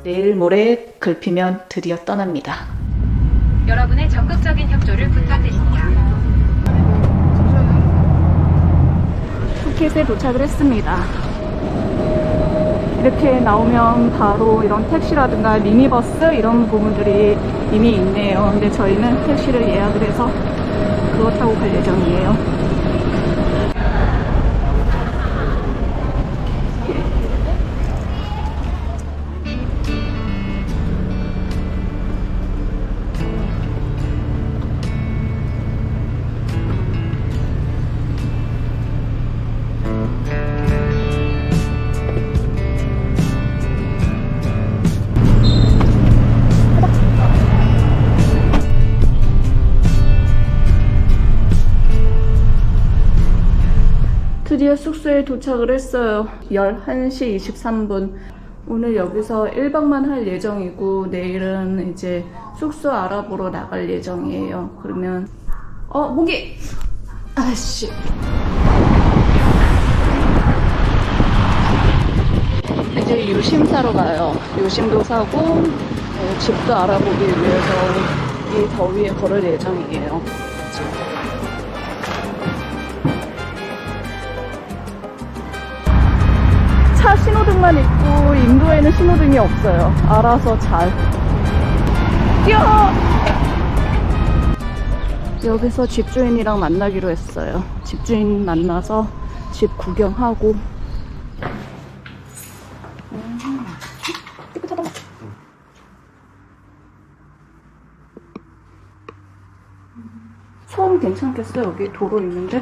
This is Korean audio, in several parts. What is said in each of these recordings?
내일 모레 글피면 드디어 떠납니다. 여러분의 적극적인 협조를 부탁드립니다. 푸켓에 도착을 했습니다. 이렇게 나오면 바로 이런 택시라든가 미니버스 이런 부분들이 이미 있네요. 근데 저희는 택시를 예약을 해서 그거 타고 갈 예정이에요. 드디어 숙소에 도착을 했어요. 11시 23분. 오늘 여기서 1박만 할 예정이고 내일은 이제 숙소 알아보러 나갈 예정이에요. 그러면 모기! 아씨. 이제 유심 사러 가요. 유심도 사고 집도 알아보기 위해서 이 더위에 걸을 예정이에요. 차 신호등만 있고 인도에는 신호등이 없어요. 알아서 잘 뛰어! 여기서 집주인이랑 만나기로 했어요. 집주인 만나서 집 구경하고. 깨끗하다. 소음 괜찮겠어요? 여기 도로 있는데?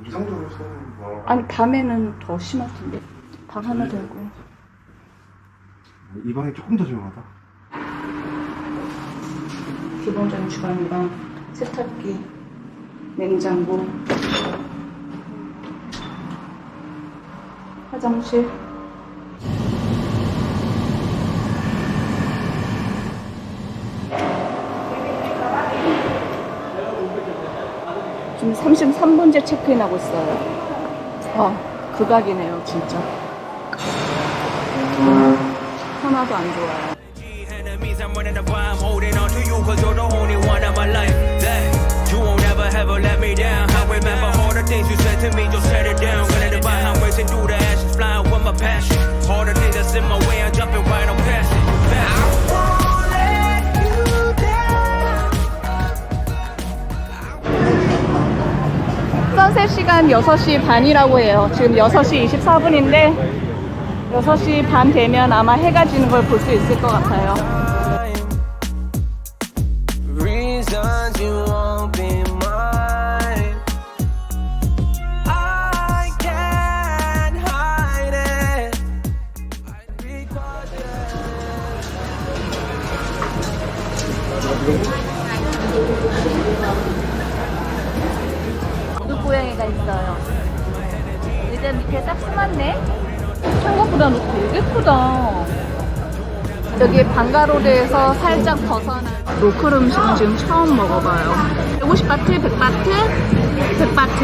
이 정도로 소음 뭐 아니 밤에는 더 심할 텐데. 방 하나 들고. 이 방이 조금 더 조용하다. 기본적인 주방이랑 세탁기, 냉장고, 화장실. 지금 33번째 체크인하고 있어요. 극악이네요, 진짜. 하나도 안 좋아요. 선셋 시간 6시 반이라고 해요. 지금 6시 24분인데 6시 반 되면 아마 해가 지는 걸 볼 수 있을 것 같아요. 고양이가 있어요. 의자 밑에 딱 숨었네. 생각보다 되게 크다. 여기 방가로드에서 살짝 벗어난 로컬 음식은 지금 처음 먹어봐요. 150바트, 100바트, 100바트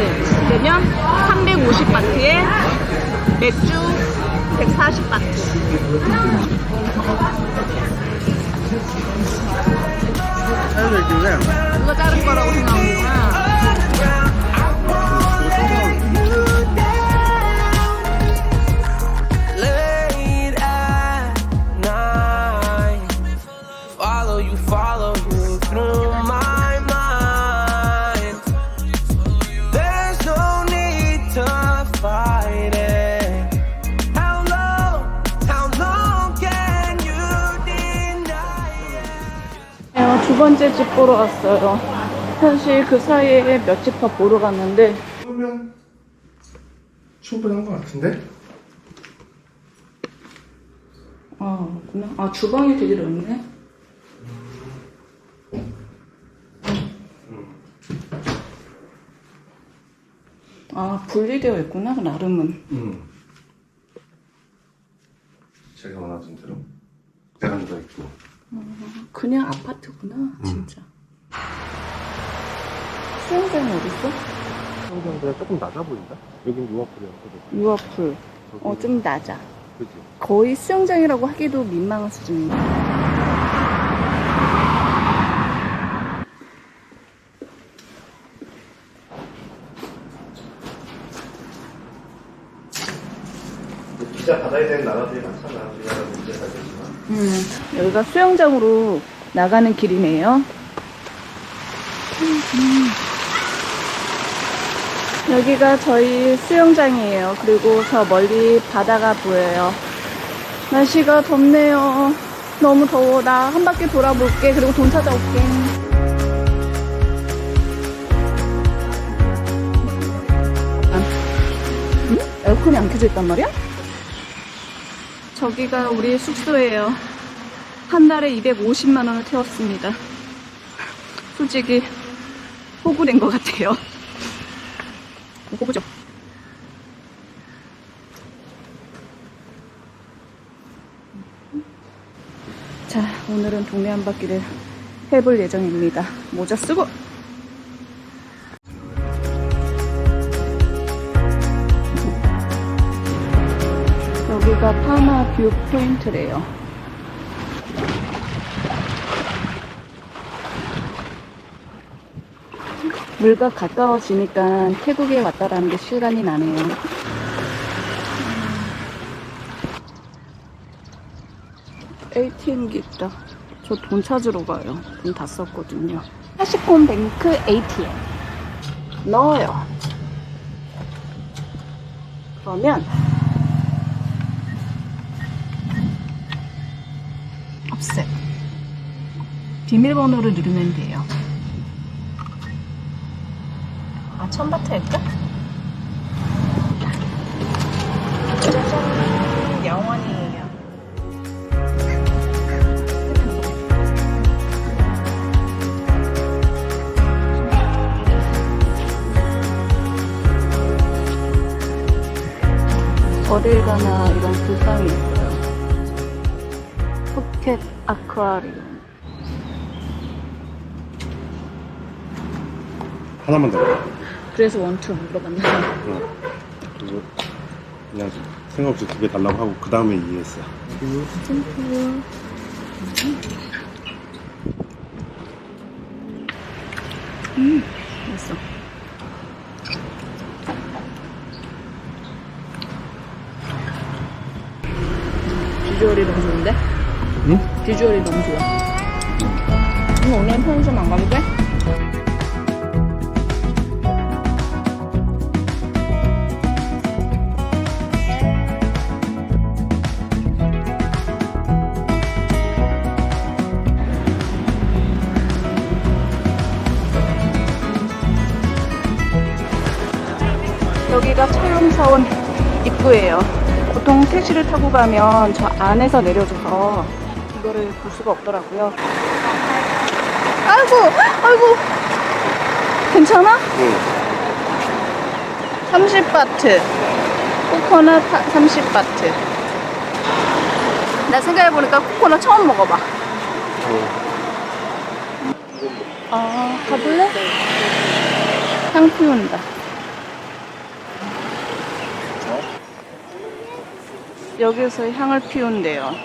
되면 350바트에 맥주 140바트. 그거 자른 거라고 생각하는구나. 두 번째 집 보러 왔어요. 사실 그 사이에 몇 집 더 보러 갔는데 그러면 충분한 것 같은데? 그렇구나. 주방이 되게 넓네. 분리되어 있구나, 나름은. 제가 원하던 대로 베란다 있고. 그냥 아파트구나, 진짜. 수영장이 어딨어? 수영장보다 조금 낮아 보인다? 여긴 유아풀이었거든. 유아풀. 좀 낮아. 그치? 거의 수영장이라고 하기도 민망한 수준입니다. 진짜 바다에 대한 나라들이 많잖아. 우리나라 문제가 되지만. 여기가 수영장으로 나가는 길이네요. 여기가 저희 수영장이에요. 그리고 저 멀리 바다가 보여요. 날씨가 덥네요. 너무 더워. 나 한 바퀴 돌아볼게. 그리고 돈 찾아올게. 에어컨이 안 켜져 있단 말이야? 저기가 우리 숙소예요. 한 달에 250만 원을 태웠습니다. 솔직히 호구된 것 같아요. 호구죠. 자, 오늘은 동네 한 바퀴를 해볼 예정입니다. 모자 쓰고. 여기가 파마 뷰 포인트래요. 물과 가까워지니까 태국에 왔다라는 게 실감이 나네요. ATM기 있다. 저 돈 찾으러 가요. 돈 다 썼거든요. 하시콤뱅크 ATM 넣어요. 그러면 offset 비밀번호를 누르면 돼요. 아, 처음 바트 할까? 짜잔, 영원이에요. 어딜 가나 이런 불상이 있어요. 포켓 아쿠아리움. 하나만 더. 그래서 원투 물어봤는데. 응. 그리고 그냥 생각 없이 2개 달라고 하고 그 다음에 이해했어. 템플. 맛있어. 비주얼이 너무 좋은데? 응? 비주얼이 너무 좋아. 오늘 편의점 안 가도 돼? 여기가 차용사원 입구예요. 보통 택시를 타고 가면 저 안에서 내려줘서 이거를 볼 수가 없더라고요. 아이고, 아이고. 괜찮아? 응. 30바트. 코코넛 30바트. 나 생각해보니까 코코넛 처음 먹어봐. 아, 가볼래? 향 피운다. 여기서 향을 피운대요.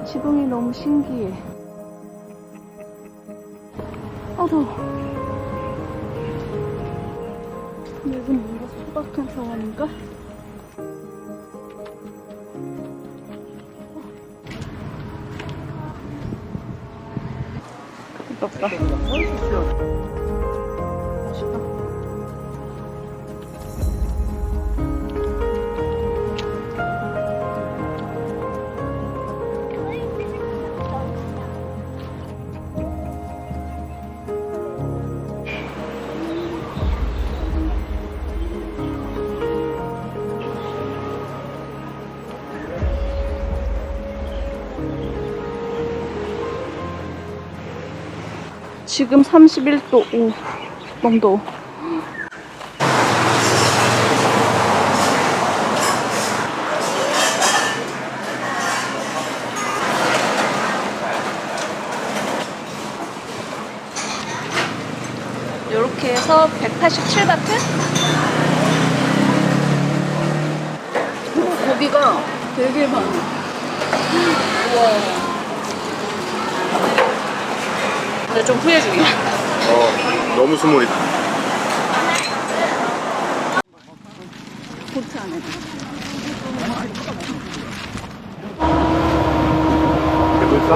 지붕이 너무 신기해. 아, 더워. 여긴 뭔가 소박한 사원인가? 아깝다. 맛있다. 지금 31도. 오, 너무 더워. 이렇게 해서 187바트? 고기가 되게 많아. 우와. 근데 좀 후회 중이야. 너무 스물이다. 보트 안에. 대불상?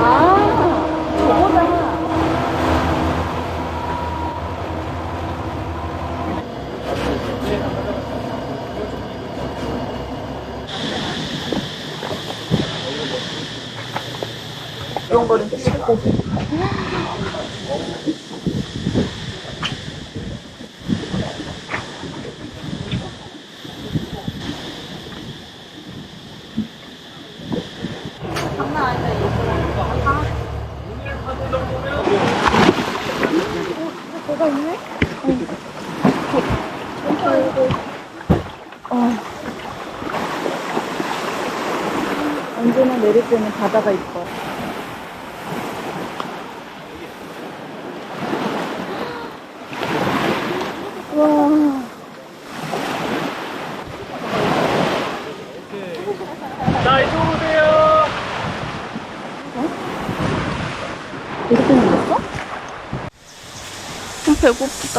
아, 저거다. 이런 거는 찍고. 뭐가 있네? 언제나 내릴 때는 바다가 이뻐. 와. 자, 이쪽으로 오세요. 이렇게 생겼어? 배고프다.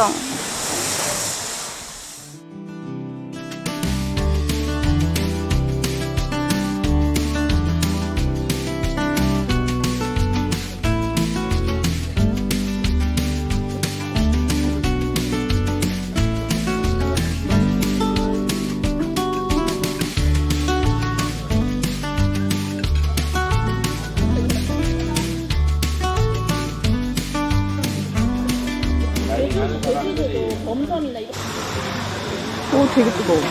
오, 되게 뜨거워.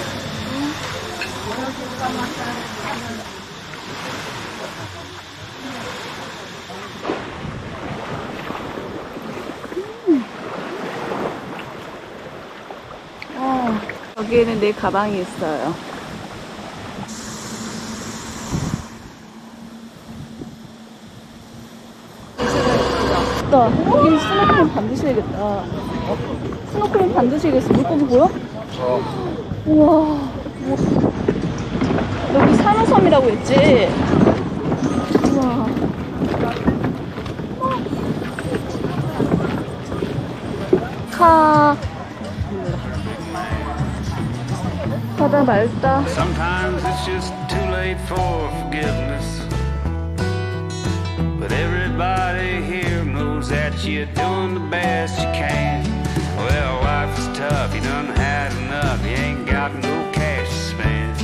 여기에는 내 가방이 있어요. 여기 스노클링 반드시 해야겠다. 스노클링 반드시 해야겠어. 물고기 보여? 우와. 여기 산호섬이라고 했지? 우와. 바다 맑다. Sometimes it's just too late for forgiveness. But everybody here knows that you're doing the best you can. Well, life is tough, you done had enough, you ain't got no cash to spend.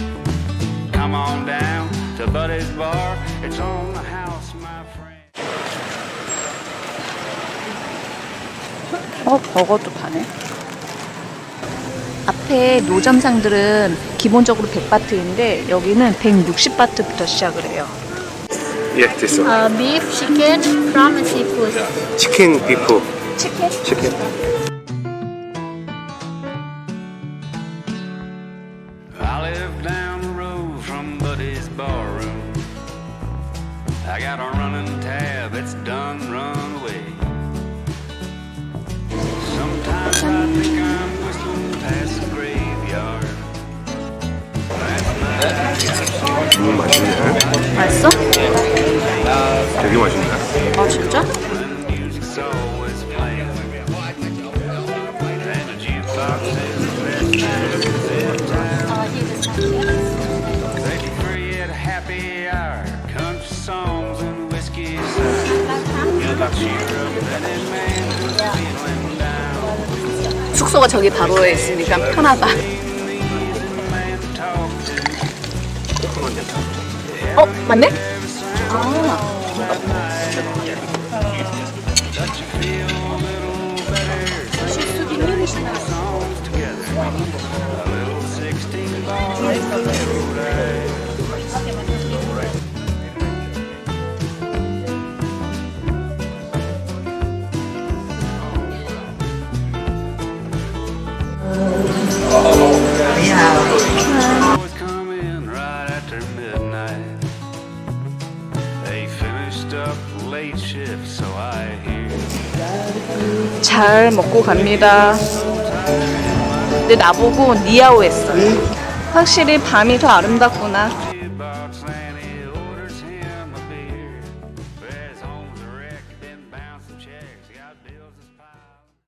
Come on down to Buddy's Bar, it's on the house, my friend. 버거도 파네. 앞에 노점상들은 기본적으로 100바트인데 여기는 160바트부터 시작을 해요. 예, 됐어. Beef, chicken, prawn, and seafood. 치킨, 비프. 치킨? 치킨. I live down the road from Buddy's Barroom. I got a running tab, it's done run away. Sometimes I think I'm whistling past the graveyard. 너무 맛있네. 맛있어? 되게 맛있네. 아 진짜? Music's always playing. And the jukebox is the best in town. They be free at a happy hour. Country songs and whiskey sour. 숙소가 저기 바로에 있으니까 편하다. 어, 맞네? 아. Boys come in right after midnight. They finished up late shift, so I hear. 잘 먹고 갑니다. 근데 나보고 니아오 했어. 확실히 밤이 더 아름답구나. About